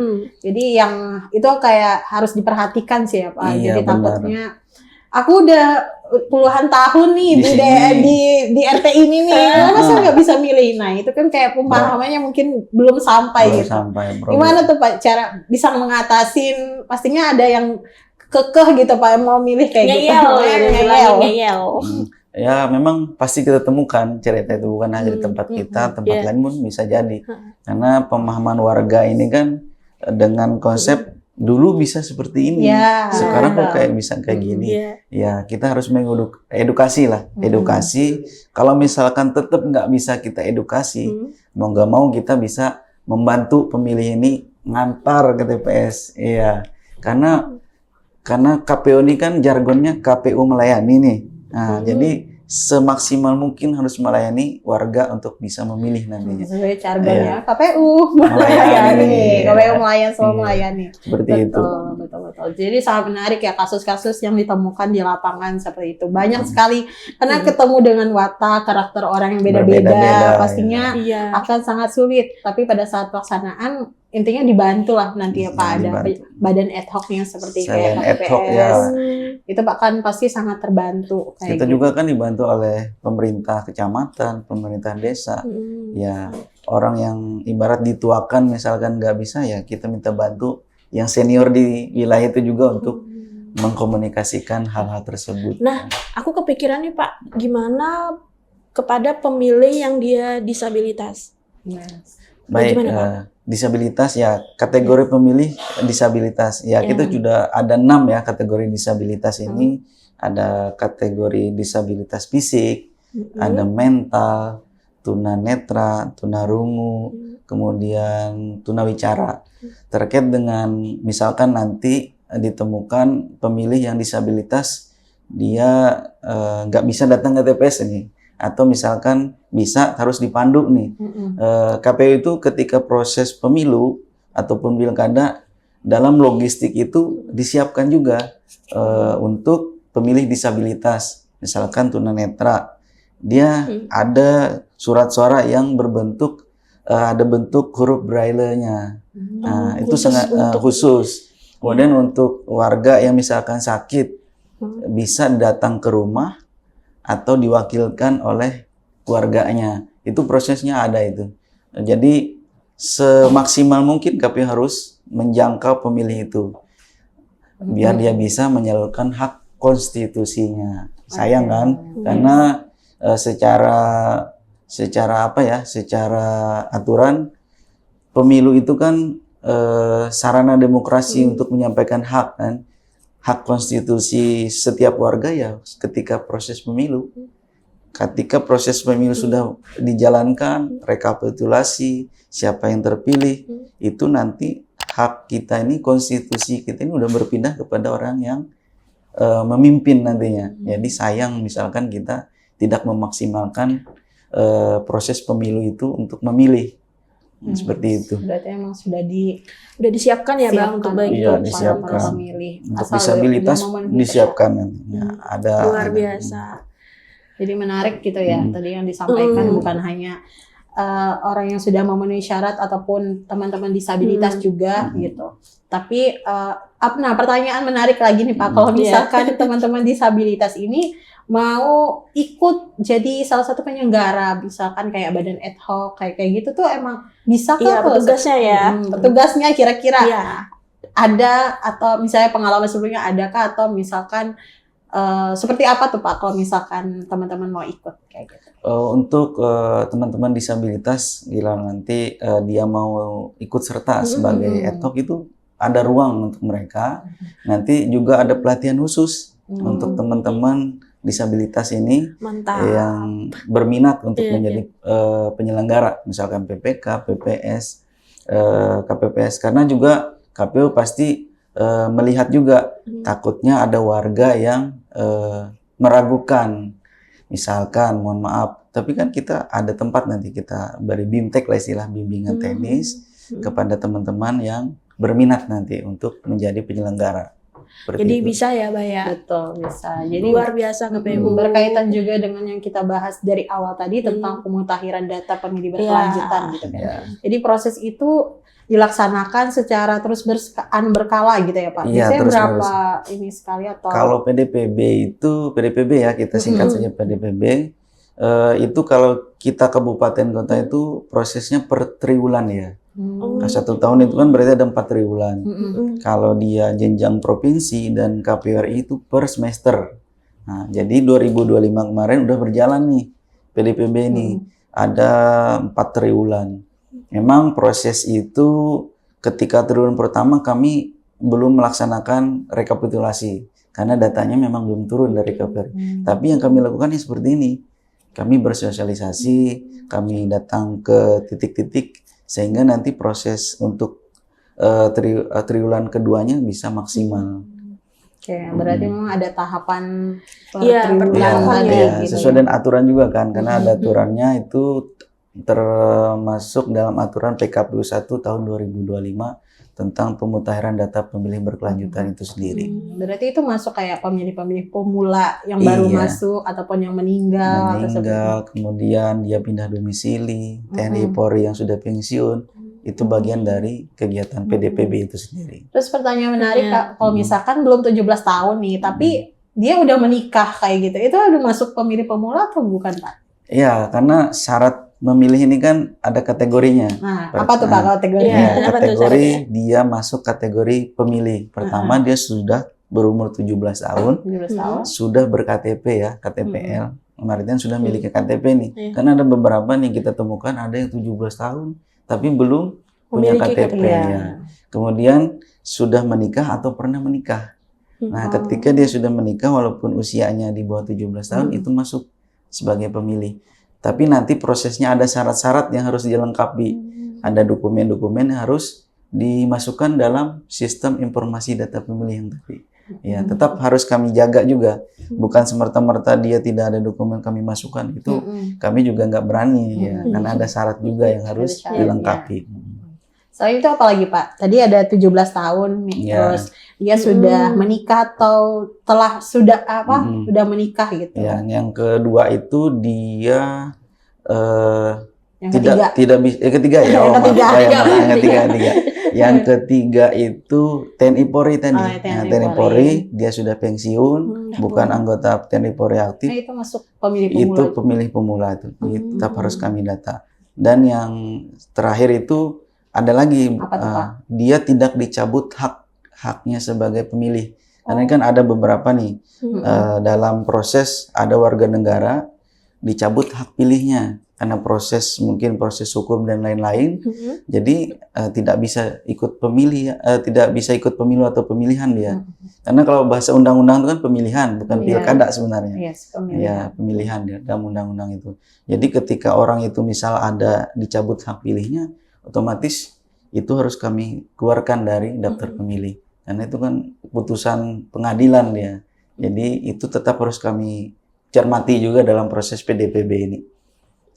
Speaker 2: Jadi yang itu kayak harus diperhatikan sih ya Pak. Jadi takutnya aku udah puluhan tahun nih di RT ini nih, masa nggak bisa milih? Nah, itu kan kayak pemahamannya mungkin belum sampai gitu. Gimana tuh Pak cara bisa mengatasin? Pastinya ada yang kekeh gitu Pak, yang mau milih kayak
Speaker 3: ngeyel.
Speaker 1: Ya memang pasti kita temukan cerita itu bukan hanya di tempat kita, tempat lain pun bisa jadi. Karena pemahaman warga ini kan dengan konsep dulu bisa seperti ini, sekarang kok kayak bisa kayak gini. Ya kita harus mengedukasi lah, edukasi. Kalau misalkan tetap nggak bisa kita edukasi, mau nggak mau kita bisa membantu pemilih ini ngantar ke TPS. Iya, karena KPU ini kan jargonnya KPU melayani nih. Nah, jadi semaksimal mungkin harus melayani warga untuk bisa memilih nantinya.
Speaker 2: Sesuai jargonnya KPU melayani. KPU selalu melayani.
Speaker 1: Seperti itu.
Speaker 2: Betul. Jadi sangat menarik ya kasus-kasus yang ditemukan di lapangan seperti itu. Banyak sekali karena ketemu dengan watak karakter orang yang beda-beda, pastinya akan sangat sulit. Tapi pada saat pelaksanaan intinya dibantu lah nanti ya Pak, ada badan ad hoc-nya seperti kayak KPPS. Itu Pak kan pasti sangat terbantu.
Speaker 1: Kita juga kan dibantu oleh pemerintah kecamatan, pemerintah desa. Ya orang yang ibarat dituakan misalkan nggak bisa, ya kita minta bantu yang senior di wilayah itu juga untuk mengkomunikasikan hal-hal tersebut.
Speaker 3: Nah, aku kepikiran nih Pak, gimana kepada pemilih yang dia disabilitas?
Speaker 1: Baik,
Speaker 3: Gimana, Pak?
Speaker 1: disabilitas ya, kategori pemilih disabilitas. Ya, kita sudah ada 6 ya kategori disabilitas ini. Ada kategori disabilitas fisik, ada mental, tunanetra, tunarungu, kemudian tunawicara. Terkait dengan misalkan nanti ditemukan pemilih yang disabilitas, dia nggak bisa datang ke TPS ini, atau misalkan bisa harus dipandu nih. KPU itu ketika proses pemilu ataupun pilkada, dalam logistik itu disiapkan juga untuk pemilih disabilitas. Misalkan tunanetra, dia ada surat suara yang berbentuk ada bentuk huruf braille-nya. Nah, itu sangat khusus. Kemudian untuk warga yang misalkan sakit, bisa datang ke rumah atau diwakilkan oleh keluarganya. Itu prosesnya ada itu. Jadi semaksimal mungkin KPU harus menjangkau pemilih itu, biar dia bisa menyalurkan hak konstitusinya. Sayang kan? Karena secara apa ya? Secara aturan pemilu itu kan sarana demokrasi untuk menyampaikan hak kan. Hak konstitusi setiap warga ya ketika proses pemilu. Ketika proses pemilu sudah dijalankan, rekapitulasi, siapa yang terpilih, itu nanti hak kita ini, konstitusi kita ini udah berpindah kepada orang yang memimpin nantinya. Jadi sayang misalkan kita tidak memaksimalkan proses pemilu itu untuk memilih. Seperti itu.
Speaker 2: Berarti emang sudah
Speaker 3: disiapkan ya Bang untuk bagi
Speaker 1: disiapkan.
Speaker 2: pemilih.
Speaker 1: Untuk disabilitas disiapkan nantinya. Ada
Speaker 3: luar biasa.
Speaker 2: Jadi menarik gitu ya. Tadi yang disampaikan bukan hanya orang yang sudah memenuhi syarat ataupun teman-teman disabilitas juga gitu. Tapi nah pertanyaan menarik lagi nih Pak, kalau misalkan teman-teman disabilitas ini mau ikut jadi salah satu penyelenggara, misalkan kayak badan ad hoc kayak gitu tuh emang bisa
Speaker 3: Iya, petugasnya ya.
Speaker 2: Petugasnya kira-kira ada atau misalnya pengalaman sebelumnya adakah, atau misalkan seperti apa tuh Pak kalau misalkan teman-teman mau ikut kayak gitu?
Speaker 1: Untuk teman-teman disabilitas, bila nanti dia mau ikut serta sebagai ad hoc, itu ada ruang untuk mereka. Nanti juga ada pelatihan khusus untuk teman-teman disabilitas ini.
Speaker 3: Mantap.
Speaker 1: Yang berminat untuk menjadi penyelenggara, misalkan PPK, PPS, KPPS. Karena juga KPU pasti melihat juga takutnya ada warga yang meragukan. Misalkan, mohon maaf, tapi kan kita ada tempat nanti kita beri BIMTEK lah, istilah bimbingan teknis kepada teman-teman yang berminat nanti untuk menjadi penyelenggara.
Speaker 3: Jadi itu bisa ya, Mbak ya?
Speaker 2: Betul, bisa. Jadi
Speaker 3: luar biasa KPU.
Speaker 2: Berkaitan juga dengan yang kita bahas dari awal tadi tentang pemutakhiran data pemilih berkelanjutan gitu kan. Jadi proses itu dilaksanakan secara terus berkala gitu ya Pak? Biasanya berapa ini sekali atau?
Speaker 1: Kalau PDPB itu, PDPB ya kita singkat saja PDPB, itu kalau kita kabupaten kota itu prosesnya per triwulan ya. Nah, 1 tahun itu kan berarti ada 4 triwulan. Kalau dia jenjang provinsi dan KPRI itu per semester. Nah, jadi 2025 kemarin udah berjalan nih PDPB ini. Ada 4 triwulan. Memang proses itu ketika triwulan pertama kami belum melaksanakan rekapitulasi karena datanya memang belum turun dari KPRI. Tapi yang kami lakukan seperti ini. Kami bersosialisasi, kami datang ke titik-titik sehingga nanti proses untuk triwulan keduanya bisa maksimal.
Speaker 2: Oke, berarti memang ada tahapan
Speaker 3: triwulan
Speaker 2: tadi.
Speaker 1: Ya, sesuai dengan aturan juga kan, karena ada aturannya itu termasuk dalam aturan PKPU 1 tahun 2025 tentang pemutakhiran data pemilih berkelanjutan itu sendiri.
Speaker 2: Berarti itu masuk kayak pemilih-pemilih pemula yang baru masuk ataupun yang meninggal
Speaker 1: kemudian dia pindah domisili, TNI Polri yang sudah pensiun, itu bagian dari kegiatan PDPB itu sendiri.
Speaker 2: Terus pertanyaan menarik Kak, kalau misalkan belum 17 tahun nih, tapi dia udah menikah kayak gitu, itu udah masuk pemilih pemula atau bukan Pak?
Speaker 1: Iya, karena syarat memilih ini kan ada kategorinya.
Speaker 2: Nah, apa tuh Pak kategorinya?
Speaker 1: Kategori dia masuk kategori pemilih. Pertama dia sudah berumur 17 tahun
Speaker 2: 17 tahun.
Speaker 1: sudah ber-KTP ya, KTPL. Artinya sudah memiliki KTP nih.
Speaker 3: Iya.
Speaker 1: Karena ada beberapa nih kita temukan ada yang 17 tahun tapi belum punya
Speaker 3: Memiliki
Speaker 1: KTP
Speaker 2: Iya.
Speaker 1: ya. Kemudian sudah menikah atau pernah menikah. Nah, ketika dia sudah menikah walaupun usianya di bawah 17 tahun itu masuk sebagai pemilih. Tapi nanti prosesnya ada syarat-syarat yang harus dilengkapi. Ada dokumen-dokumen yang harus dimasukkan dalam sistem informasi data pemilih yang tadi. Ya, tetap harus kami jaga juga. Bukan semerta-merta dia tidak ada dokumen kami masukkan. Itu kami juga nggak berani ya. Karena ada syarat juga yang harus
Speaker 2: syarat,
Speaker 1: dilengkapi.
Speaker 2: Selain itu apa lagi Pak? Tadi ada 17 tahun nih,
Speaker 1: Iya.
Speaker 2: terus dia sudah menikah atau sudah menikah gitu.
Speaker 1: Yang kedua itu dia
Speaker 2: Yang ketiga.
Speaker 1: ketiga ya.
Speaker 2: Yang ketiga.
Speaker 1: Ketiga. Yang ketiga itu TNI Polri tadi.
Speaker 2: Oh, TNI
Speaker 1: TNI
Speaker 2: Polri.
Speaker 1: Polri dia sudah pensiun, bukan anggota TNI Polri aktif.
Speaker 2: Nah, itu masuk pemilih pemula.
Speaker 1: Itu pemilih pemula itu. Tetap harus kami data. Dan yang terakhir itu ada lagi,
Speaker 2: Apa tuh, Pak?
Speaker 1: dia tidak dicabut haknya sebagai pemilih. Karena kan ada beberapa nih dalam proses ada warga negara dicabut hak pilihnya karena mungkin proses hukum dan lain-lain. Jadi tidak bisa ikut pemilih, tidak bisa ikut pemilu atau pemilihan dia. Karena kalau bahasa undang-undang itu kan pemilihan, bukan pilkada sebenarnya.
Speaker 2: Yes, pemilihan.
Speaker 1: Ya, pemilihan dia dalam undang-undang itu. Jadi ketika orang itu misal ada dicabut hak pilihnya, otomatis itu harus kami keluarkan dari daftar pemilih. Karena itu kan putusan pengadilan dia. Jadi itu tetap harus kami cermati juga dalam proses PDPB ini.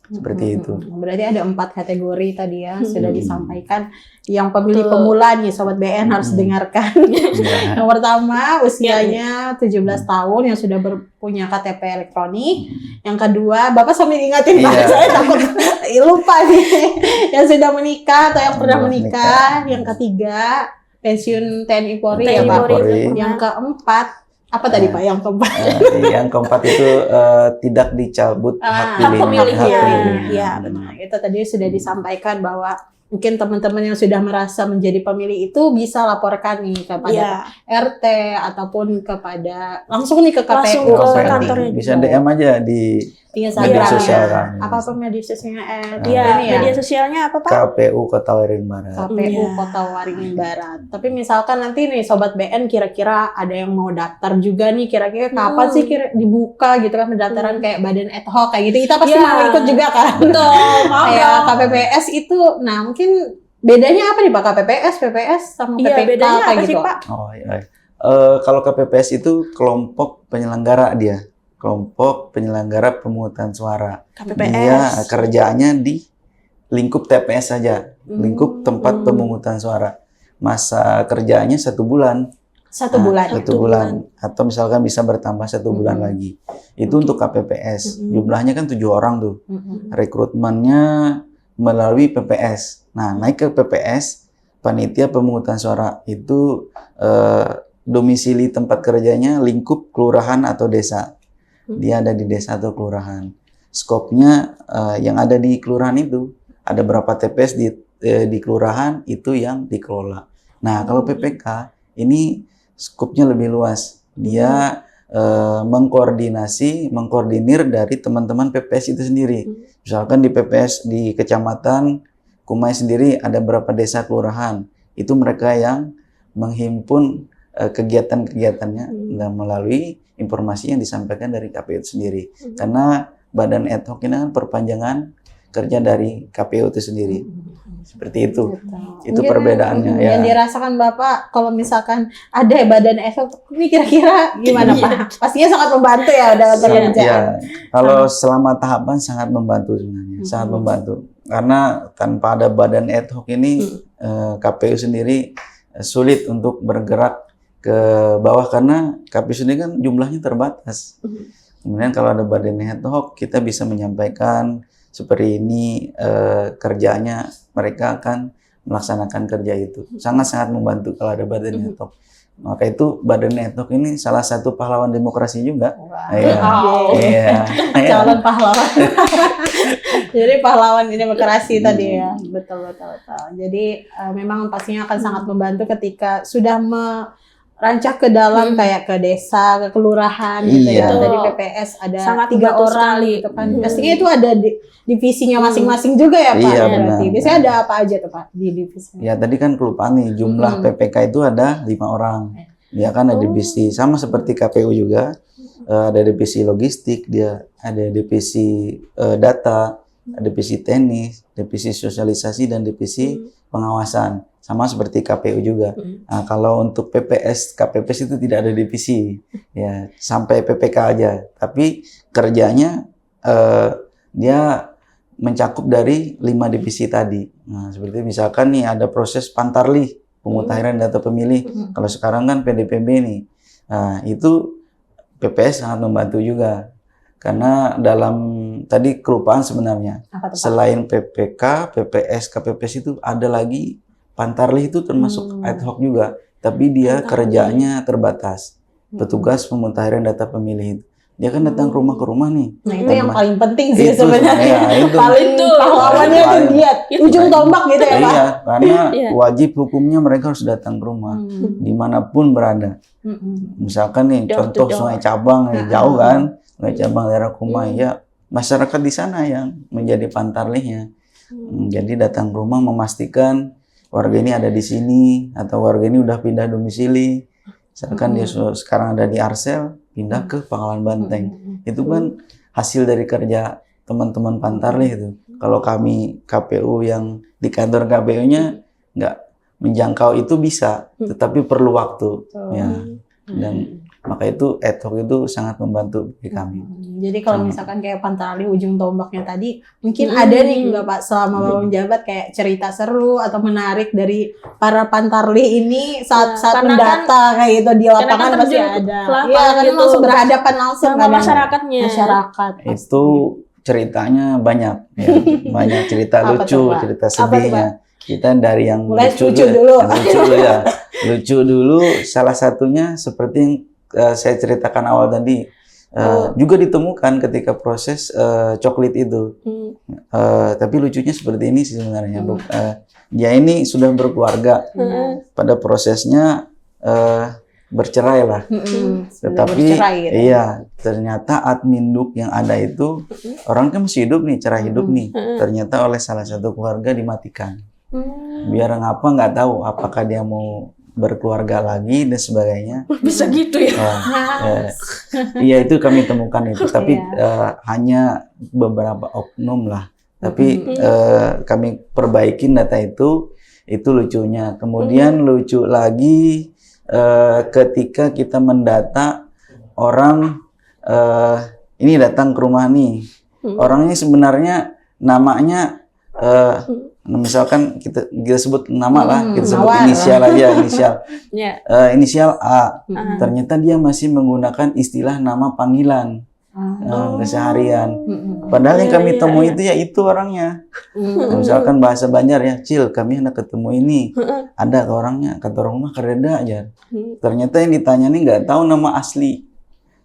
Speaker 1: Seperti itu.
Speaker 2: Berarti ada 4 kategori tadi ya, sudah disampaikan. Yang pemilih pemula nih Sobat BN harus dengarkan.
Speaker 1: Ya.
Speaker 2: Yang pertama usianya 17 tahun yang sudah punya KTP elektronik. Yang kedua, Bapak sambil ingatin Pak,
Speaker 1: Iya.
Speaker 2: saya takut lupa nih. Yang sudah menikah atau yang pernah menikah. Yang ketiga, pensiun TNI Polri ya
Speaker 3: TNI
Speaker 2: Pak.
Speaker 1: Polri.
Speaker 2: Yang keempat, apa tadi Pak yang keempat?
Speaker 1: Yang keempat itu tidak dicabut hak pilihnya.
Speaker 3: pemilihnya.
Speaker 2: Iya, benar. Itu tadi sudah disampaikan bahwa mungkin teman-teman yang sudah merasa menjadi pemilih itu bisa laporkan nih kepada RT ataupun kepada langsung nih ke KPU.
Speaker 3: Langsung ke
Speaker 1: Bisa
Speaker 3: kantornya
Speaker 1: bisa
Speaker 2: juga.
Speaker 1: DM aja di
Speaker 2: Instagram
Speaker 1: media
Speaker 2: ya.
Speaker 1: sosial kami.
Speaker 2: Apa media sosialnya?
Speaker 3: Iya,
Speaker 2: ini ya.
Speaker 3: media sosialnya apa Pak?
Speaker 1: KPU Kota Waringin Barat.
Speaker 2: KPU
Speaker 3: Iya.
Speaker 2: Kota Waringin Barat. Tapi misalkan nanti nih Sobat BN kira-kira ada yang mau daftar juga nih, kira-kira kapan sih dibuka gitu kan pendaftaran kayak badan ad hoc kayak gitu. Kita pasti
Speaker 3: Iya.
Speaker 2: mau ikut juga kan.
Speaker 3: Betul, mau
Speaker 2: Kayak
Speaker 3: dong.
Speaker 2: KPPS itu, nah mungkin bedanya apa nih Pak? KPPS, PPS sama
Speaker 3: Iya,
Speaker 2: PPK
Speaker 3: bedanya
Speaker 2: kayak
Speaker 3: apa sih
Speaker 2: gitu.
Speaker 3: Pak?
Speaker 1: Oh iya. Kalau KPPS itu kelompok penyelenggara dia. Kelompok penyelenggara pemungutan suara.
Speaker 3: KPPS.
Speaker 1: Dia kerjaannya di lingkup TPS saja, lingkup tempat pemungutan suara. Masa kerjaannya 1 bulan.
Speaker 2: 1 bulan.
Speaker 1: 1 bulan. Atau misalkan bisa bertambah 1 bulan lagi. Itu untuk KPPS. Jumlahnya kan 7 orang tuh. Rekrutmennya melalui PPS. Nah, naik ke PPS, panitia pemungutan suara itu domisili tempat kerjanya lingkup kelurahan atau desa. Dia ada di desa atau kelurahan. Skopnya yang ada di kelurahan itu, ada berapa TPS di kelurahan itu yang dikelola. Nah, kalau PPK ini skopnya lebih luas. Dia mengkoordinir dari teman-teman PPS itu sendiri. Misalkan di PPS di kecamatan Kumai sendiri ada berapa desa kelurahan. Itu mereka yang menghimpun kegiatan-kegiatannya dan melalui informasi yang disampaikan dari KPU itu sendiri. Karena badan ad hoc ini kan perpanjangan kerja dari KPU itu sendiri. Seperti itu. Itu
Speaker 2: Mungkin
Speaker 1: perbedaannya ya.
Speaker 2: Yang dirasakan Bapak kalau misalkan ada badan ad hoc, ini kira-kira gimana Pak? Pastinya sangat membantu ya dalam pekerjaan.
Speaker 1: Iya. Kalau selama tahapan sangat membantu sebenarnya, sangat membantu. Karena tanpa ada badan ad hoc ini KPU sendiri sulit untuk bergerak ke bawah karena KPU sendiri kan jumlahnya terbatas. Kemudian kalau ada badan ad hoc kita bisa menyampaikan seperti ini kerjanya, mereka akan melaksanakan kerja itu. Sangat-sangat membantu kalau ada badan ad hoc. Maka itu badan ad hoc ini salah satu pahlawan demokrasi juga. Iya. Iya.
Speaker 2: Calon pahlawan. Jadi pahlawan demokrasi tadi ya. Betul. Jadi memang pastinya akan sangat membantu ketika sudah rancak ke dalam kayak ke desa, ke kelurahan gitu
Speaker 1: Iya.
Speaker 2: ya. Dari PPS ada
Speaker 3: Sangat
Speaker 2: 3
Speaker 3: membantu
Speaker 2: orang
Speaker 3: sekali.
Speaker 2: gitu kan. Pastinya itu ada divisinya masing-masing juga ya Pak.
Speaker 1: Iya,
Speaker 2: Ya,
Speaker 1: benar.
Speaker 2: berarti. Biasanya ada apa aja tuh Pak di divisinya?
Speaker 1: Ya tadi kan kelupaan nih jumlah PPK itu ada 5 orang. Dia kan ada divisi sama seperti KPU juga. Ada divisi logistik, dia ada divisi data, ada divisi teknis, divisi sosialisasi dan divisi pengawasan. Sama seperti KPU juga. Nah, kalau untuk PPS, KPPS itu tidak ada divisi. Ya, sampai PPK aja. Tapi kerjanya dia mencakup dari 5 divisi tadi. Nah, seperti misalkan nih ada proses pantarlih, pemutahiran data pemilih. Kalau sekarang kan PDPB nih. Nah, itu PPS sangat membantu juga. Karena dalam tadi kelupaan sebenarnya.
Speaker 2: Apa tuh Pak?
Speaker 1: Selain PPK, PPS, KPPS itu ada lagi pantarlih itu termasuk ad hoc juga. Tapi dia kerjanya terbatas. Petugas pemutahiran data pemilih itu. Dia kan datang rumah ke rumah nih.
Speaker 2: Nah itu yang paling penting sih
Speaker 1: Itu
Speaker 2: sebenarnya.
Speaker 1: sebenarnya, itu.
Speaker 2: Paling pahlawannya tuh
Speaker 1: Paling-
Speaker 2: dia, ujung tombak gitu ya Pak.
Speaker 1: Iya, karena
Speaker 3: Iya.
Speaker 1: wajib hukumnya mereka harus datang ke rumah. Dimanapun berada. Misalkan nih,
Speaker 3: Door to
Speaker 1: contoh
Speaker 3: door.
Speaker 1: Sungai Cabang, jauh kan. Sungai Cabang daerah Kumai, ya masyarakat di sana yang menjadi pantarlihnya. Jadi datang ke rumah memastikan warga ini ada di sini, atau warga ini udah pindah domisili. Misalkan dia sekarang ada di Arsel, pindah ke Pangkalan Banteng. Itu kan hasil dari kerja teman-teman pantarlih itu. Kalau kami KPU yang di kantor KPU-nya nggak menjangkau itu bisa, tetapi perlu waktu. Ya. Dan maka itu ad hoc itu sangat membantu bagi kami.
Speaker 2: Jadi kalau misalkan kayak pantarlih ujung tombaknya tadi, mungkin ada nih nggak Pak selama Bapak menjabat kayak cerita seru atau menarik dari para pantarlih ini saat
Speaker 3: Karena
Speaker 2: mendata kayak gitu di
Speaker 3: karena
Speaker 2: lapangan
Speaker 3: kan
Speaker 2: pasti
Speaker 3: terjun ke
Speaker 2: ada.
Speaker 3: lapangan
Speaker 2: Iya, karena
Speaker 3: gitu.
Speaker 2: langsung berhadapan langsung
Speaker 3: Sama
Speaker 2: kan ya.
Speaker 3: masyarakatnya.
Speaker 2: Masyarakat.
Speaker 1: Itu ceritanya banyak, ya. Banyak cerita
Speaker 2: Apa
Speaker 1: lucu,
Speaker 2: tuh, Pak?
Speaker 1: cerita
Speaker 2: Apa tuh,
Speaker 1: sedihnya. Kita dari yang
Speaker 2: Mulai lucu
Speaker 1: ya.
Speaker 2: dulu.
Speaker 1: Yang lucu dulu ya. Lucu dulu, salah satunya seperti yang saya ceritakan awal tadi. Juga ditemukan ketika proses coklit itu. Tapi lucunya seperti ini sih sebenarnya. Dia ini sudah berkeluarga. Pada prosesnya bercerai lah. Tetapi
Speaker 2: bercerai gitu.
Speaker 1: iya, ternyata admin duk yang ada itu orang kan masih hidup nih, cara hidup nih. Ternyata oleh salah satu keluarga dimatikan. Biar ngapa nggak tahu apakah dia mau berkeluarga lagi dan sebagainya.
Speaker 3: Bisa gitu ya.
Speaker 1: Iya itu kami temukan itu, tapi hanya beberapa oknum lah. Tapi kami perbaikin data itu lucunya. Kemudian lucu lagi ketika kita mendata orang ini datang ke rumah nih. Orangnya sebenarnya namanya misalkan kita sebut nama lah, kita sebut
Speaker 2: Mawar.
Speaker 1: inisial aja, inisial.
Speaker 3: Ya.
Speaker 1: Inisial A. Ternyata dia masih menggunakan istilah nama panggilan keseharian. Padahal yang kami temui itu ya itu orangnya. Misalkan bahasa Banjar ya, Cil, kami hendak ketemu ini. Ada ke orangnya, kata orang rumah kereda aja. Ternyata yang ditanya ini nggak tahu nama asli.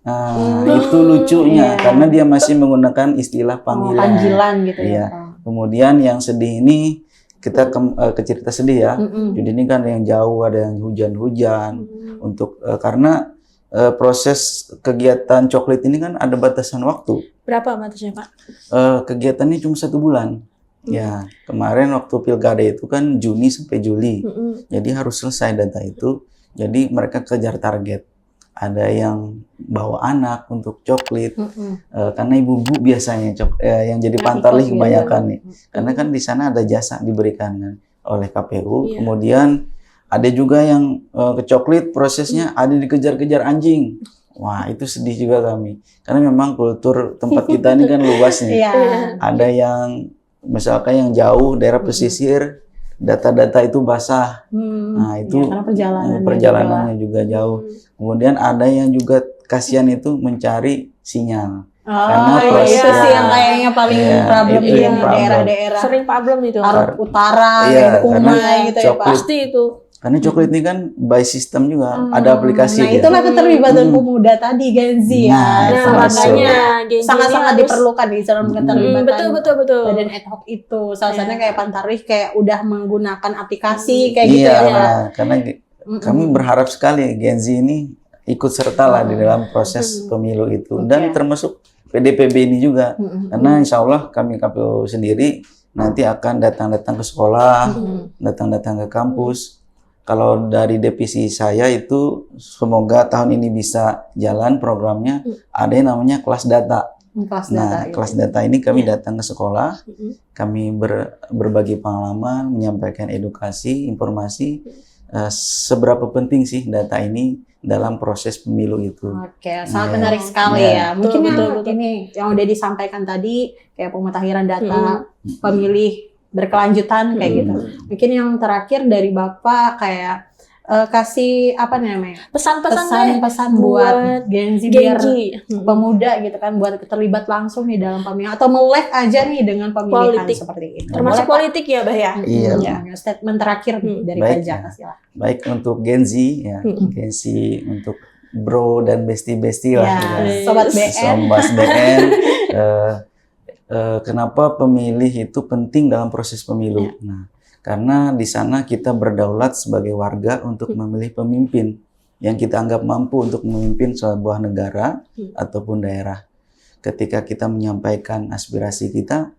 Speaker 1: Nah, itu lucunya karena dia masih menggunakan istilah panggilan.
Speaker 2: Panggilan gitu
Speaker 1: Iya.
Speaker 2: ya Pak.
Speaker 1: Kemudian yang sedih ini kita ke cerita sedih ya. Jadi ini kan ada yang jauh, ada yang hujan-hujan. Untuk karena proses kegiatan coklit ini kan ada batasan waktu.
Speaker 3: Berapa batasnya Pak?
Speaker 1: Kegiatannya cuma 1 bulan. Ya, kemarin waktu pilkada itu kan Juni sampai Juli. Jadi harus selesai data itu. Jadi mereka kejar target. Ada yang bawa anak untuk coklit, karena ibu-ibu biasanya yang jadi pantarlih kebanyakan nih. Karena kan di sana ada jasa diberikan kan oleh KPU.
Speaker 3: Iya.
Speaker 1: Kemudian ada juga yang ke coklit prosesnya ada dikejar-kejar anjing. Wah itu sedih juga kami. Karena memang kultur tempat kita ini kan luas nih.
Speaker 2: Iya.
Speaker 1: Ada yang misalkan yang jauh daerah pesisir, data-data itu basah. Nah itu
Speaker 2: Ya, karena
Speaker 1: perjalanannya juga jauh. Kemudian ada yang juga kasihan itu mencari sinyal. Karena
Speaker 2: Itu
Speaker 1: proses
Speaker 2: sih yang kayaknya paling
Speaker 1: Iya,
Speaker 2: problem
Speaker 1: itu
Speaker 2: di
Speaker 1: yang problem.
Speaker 2: daerah-daerah
Speaker 3: Sering problem itu.
Speaker 2: Arab Utara,
Speaker 1: Iya,
Speaker 2: kayak Kumai
Speaker 1: karena
Speaker 2: gitu ya Pak.
Speaker 1: coklit.
Speaker 3: Pasti itu.
Speaker 1: Karena coklit ini kan by system juga, ada aplikasi
Speaker 2: Nah,
Speaker 1: dia.
Speaker 2: itulah keterlibatan pemuda tadi Gen Z ya.
Speaker 1: Nah,
Speaker 3: Nah,
Speaker 1: termasuk.
Speaker 3: makanya Gen Z
Speaker 2: Sangat-sangat
Speaker 3: ini harus-
Speaker 2: diperlukan di dalam keterlibatan
Speaker 3: betul.
Speaker 2: badan ad hoc itu. Salah satunya
Speaker 3: Iya.
Speaker 2: kayak Pantarlih kayak udah menggunakan aplikasi kayak gitu
Speaker 1: Iya,
Speaker 2: ya Pak.
Speaker 1: benar. Karena Kami berharap sekali Gen Z ini ikut serta lah di dalam proses pemilu itu. Dan termasuk PDPB ini juga. Karena insya Allah kami KPU sendiri nanti akan datang-datang ke sekolah, datang-datang ke kampus. Kalau dari divisi saya itu semoga tahun ini bisa jalan programnya. Ada yang namanya kelas data. Kelas data ini kami datang ke sekolah, kami berbagi pengalaman, menyampaikan edukasi, informasi. Seberapa penting sih data ini dalam proses pemilu itu.
Speaker 2: Oke, sangat menarik sekali ya. Mungkin ini yang udah disampaikan tadi kayak pemutakhiran data pemilih berkelanjutan kayak gitu. Mungkin yang terakhir dari Bapak kayak kasih apa namanya? Pesan-pesan buat Gen Z biar pemuda gitu kan, buat terlibat langsung di dalam pemilihan atau melek aja nih dengan pemilihan
Speaker 3: politik
Speaker 2: seperti itu.
Speaker 3: Termasuk politik ya, Bah ya?
Speaker 1: Iya.
Speaker 2: Statement terakhir dari Kak Jaka silahkan.
Speaker 1: Baik untuk Gen Z ya, Gen Z untuk bro dan bestie-bestie lah. Ya.
Speaker 2: Sobat BN.
Speaker 1: Sobat BN. Kenapa pemilih itu penting dalam proses pemilu? Nah, karena di sana kita berdaulat sebagai warga untuk memilih pemimpin yang kita anggap mampu untuk memimpin sebuah negara ataupun daerah. Ketika kita menyampaikan aspirasi kita,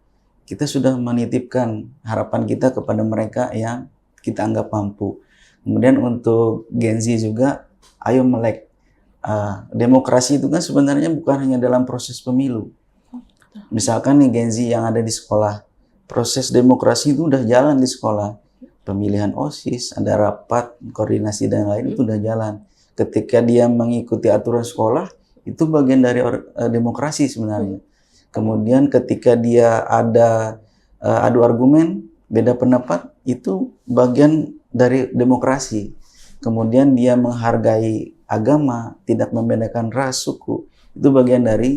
Speaker 1: kita sudah menitipkan harapan kita kepada mereka yang kita anggap mampu. Kemudian untuk Gen Z juga, ayo melek. Demokrasi itu kan sebenarnya bukan hanya dalam proses pemilu. Misalkan nih Gen Z yang ada di sekolah, proses demokrasi itu udah jalan di sekolah. Pemilihan OSIS, ada rapat, koordinasi dan lain itu udah jalan. Ketika dia mengikuti aturan sekolah, itu bagian dari demokrasi sebenarnya. Kemudian ketika dia ada adu argumen, beda pendapat, itu bagian dari demokrasi. Kemudian dia menghargai agama, tidak membedakan ras, suku, itu bagian dari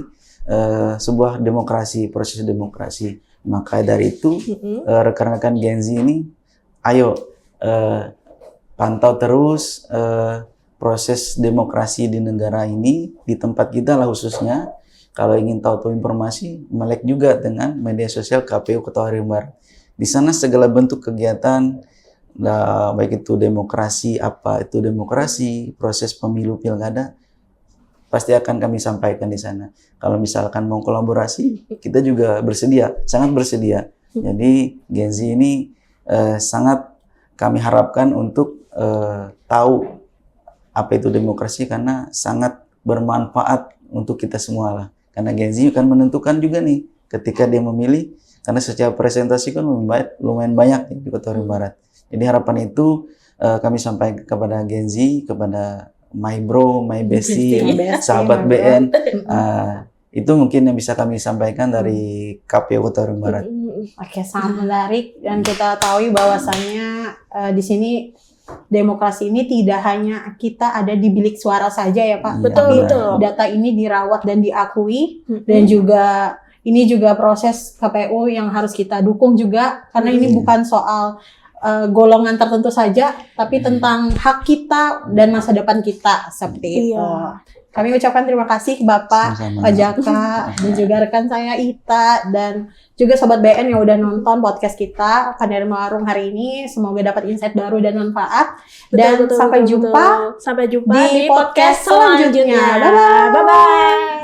Speaker 1: sebuah demokrasi, proses demokrasi. Maka dari itu rekan-rekan Gen Z ini, ayo pantau terus proses demokrasi di negara ini, di tempat kita lah khususnya. Kalau ingin tahu informasi, melek juga dengan media sosial KPU Kota Waringin Barat. Di sana segala bentuk kegiatan, baik itu demokrasi, apa itu demokrasi, proses pemilu pilkada, pasti akan kami sampaikan di sana. Kalau misalkan mau kolaborasi, kita juga bersedia, sangat bersedia. Jadi Gen Z ini sangat kami harapkan untuk tahu apa itu demokrasi karena sangat bermanfaat untuk kita semua lah. Karena Gen Z akan menentukan juga nih ketika dia memilih, karena secara presentasi kan lumayan banyak di Kota Waringin Barat. Jadi harapan itu kami sampaikan kepada Gen Z, kepada my bro, my bestie, sahabat BN. Itu mungkin yang bisa kami sampaikan dari KPU Kota Waringin Barat.
Speaker 2: Oke, sangat menarik dan kita tahu bahwasannya di sini demokrasi ini tidak hanya kita ada di bilik suara saja ya Pak.
Speaker 3: Betul.
Speaker 2: Data ini dirawat dan diakui dan juga ini juga proses KPU yang harus kita dukung juga karena ini bukan soal golongan tertentu saja, tapi tentang hak kita dan masa depan kita seperti itu. Kami ucapkan terima kasih Bapak, Pak Jaka, dan juga rekan saya Ita, dan juga Sobat BN yang udah nonton podcast kita Pandai Warung hari ini. Semoga dapat insight baru dan manfaat. Dan sampai jumpa
Speaker 3: di podcast selanjutnya.
Speaker 2: Bye-bye.